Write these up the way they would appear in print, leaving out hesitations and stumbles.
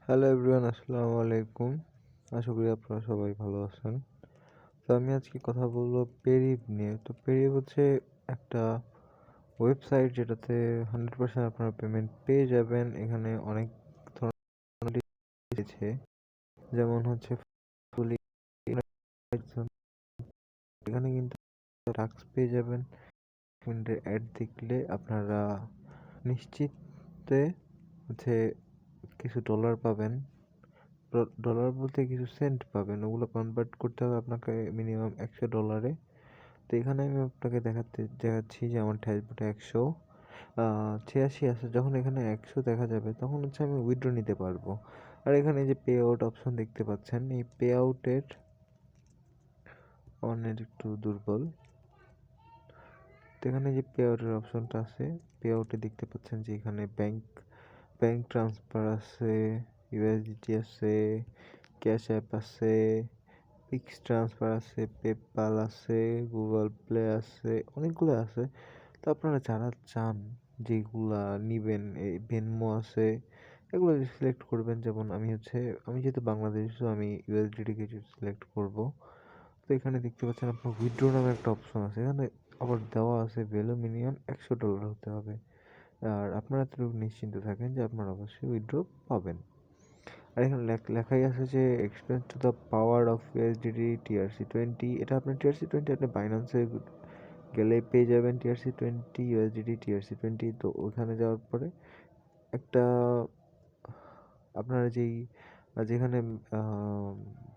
Hello everyone, আসসালামু আলাইকুম। আশা করি আপনারা সবাই ভালো আছেন। তো আমি আজকে কথা বলবো পেরিভ নিয়ে। তো পেরিভ হচ্ছে একটা ওয়েবসাইট যেটাতে 100% আপনারা পেমেন্ট পেয়ে যাবেন। এখানে অনেক ধরনের দিয়েছে, যেমন হচ্ছে ফুলি, এখানে কিন্তু টাস্ক পেয়ে যাবেন। মিনিটের অ্যাড দেখলে আপনারা নিশ্চিতে হচ্ছে কিছু ডলার পাবেন। ডলার বলতে কিছু সেন্ট পাবেন, ওগুলো কনভার্ট করতে হবে আপনাকে মিনিমাম $100। তো এখানে আমি আপনাকে দেখাচ্ছি যে আমার ড্যাশবোর্ডে 186 আছে। যখন এখানে 100 দেখা যাবে তখন হচ্ছে আমি উইথড্র নিতে পারবো। আর এখানে যে পে আউট অপশন দেখতে পাচ্ছেন, এই পে আউটের অনেক একটু দুর্বল। তো এখানে যে পে আউটের অপশনটা আছে, পে আউটে দেখতে পাচ্ছেন যে এখানে ব্যাংক ট্রান্সফার আছে, ইউএসডিটি আছে, ক্যাশ অ্যাপ আছে, পিক্স ট্রান্সফার আছে, পেপ্যাল আছে, গুগল প্লে আছে, অনেকগুলো আছে। তো আপনারা যারা চান যেগুলা নিবেন, এই ভেনমো আছে, এগুলো সিলেক্ট করবেন। যেমন আমি যেহেতু বাংলাদেশ, তো আমি ইউএসডিটি কিছু সিলেক্ট করব। তো এখানে দেখতে পাচ্ছেন আপনার উইথড্র নামে একটা অপশন আছে। এখানে আবার দেওয়া আছে ভ্যালু মিনিমাম $100 হতে হবে। আর আপনারা এতটুকু নিশ্চিন্ত থাকেন যে আপনারা অবশ্যই উইথড্র পাবেন। আর এখানে লেখাই আছে যে expense to the power of USDT TRC20। এটা আপনার TRC20 আপনি বাইন্যান্সে গেলে পেয়ে যাবেন TRC20 ইউএসডিটি TRC20। তো ওখানে যাওয়ার পরে একটা আপনারা যেখানে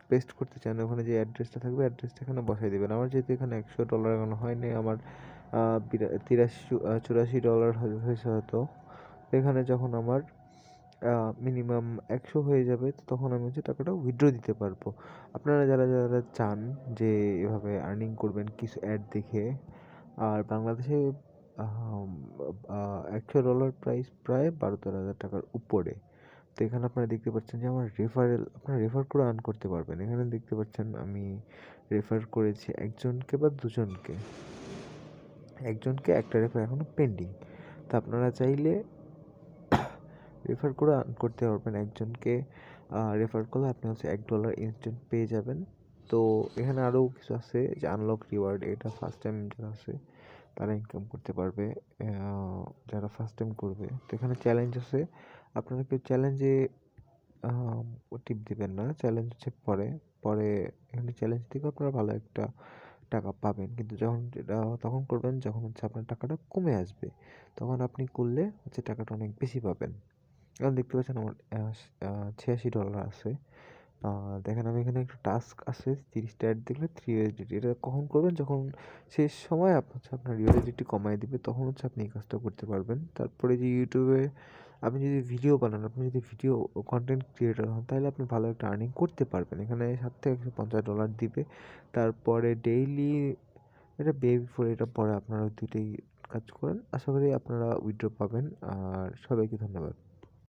পেস্ট করতে চান ওখানে যে অ্যাড্রেসটা থাকবে, অ্যাড্রেসটা এখানে বসাই দেবেন। আমার যেহেতু এখানে $100 এখনো হয়নি, আমার 84 $84 হয়েছে হয়তো। এখানে যখন আমার মিনিমাম 100 হয়ে যাবে, তো তখন আমি হচ্ছে টাকাটা উইথড্র দিতে পারবো। আপনারা যারা যারা চান যে এভাবে আর্নিং করবেন কিছু অ্যাড দেখে, আর বাংলাদেশে $100 প্রাইস প্রায় 12-13 হাজার টাকার উপরে। তো এখানে আপনারা দেখতে পাচ্ছেন যে আমার আপনারা রেফার করে আর্ন করতে পারবেন। এখানে দেখতে পাচ্ছেন আমি রেফার করেছি একজনকে বা দুজনকে। একজনকে একটা রেফার এখনো পেন্ডিং। তো আপনারা চাইলে রেফার করে আর্ন করতে পারবেন। একজনকে রেফার করলে আপনি হচ্ছে $1 ইনস্ট্যান্ট পেয়ে যাবেন। তো এখানে আরও কিছু আছে যে আনলক রিওয়ার্ড, এটা ফার্স্ট টাইম যারা আছে তারা ইনকাম করতে পারবে, যারা ফার্স্ট টাইম করবে। তো এখানে চ্যালেঞ্জ আছে, আপনারা কেউ চ্যালেঞ্জে টিপ দিবেন না, চ্যালেঞ্জ হচ্ছে পরে পরে এখানে চ্যালেঞ্জ থেকে আপনারা ভালো একটা টাকা পাবেন। কিন্তু এটা তখন করবেন যখন হচ্ছে আপনার টাকাটা কমে আসবে, তখন আপনি করলে হচ্ছে টাকাটা অনেক বেশি পাবেন। এখন দেখতে পাচ্ছেন আমার $86 আছে। দেখেন আমি এখানে একটা টাস্ক আছে, 30টা অ্যাড দেখলে 3 USDT। এটা কখন করবেন? যখন শেষ সময় হচ্ছে আপনার ইউএসডিটি কমায় দিবে, তখন হচ্ছে আপনি এই কাজটা করতে পারবেন। তারপরে যে ইউটিউবে আপনি যদি ভিডিও বানান, আপনি যদি ভিডিও কন্টেন্ট ক্রিয়েটর হন, তাহলে আপনি ভালো একটা আর্নিং করতে পারবেন। এখানে $7 থেকে $150 দিবে। তারপরে ডেইলি, এটা বে বিফোর, এটা পরে আপনারা দুইটাই কাজ করেন। আশা করি আপনারা উইথড্র পাবেন। আর সবাইকে ধন্যবাদ।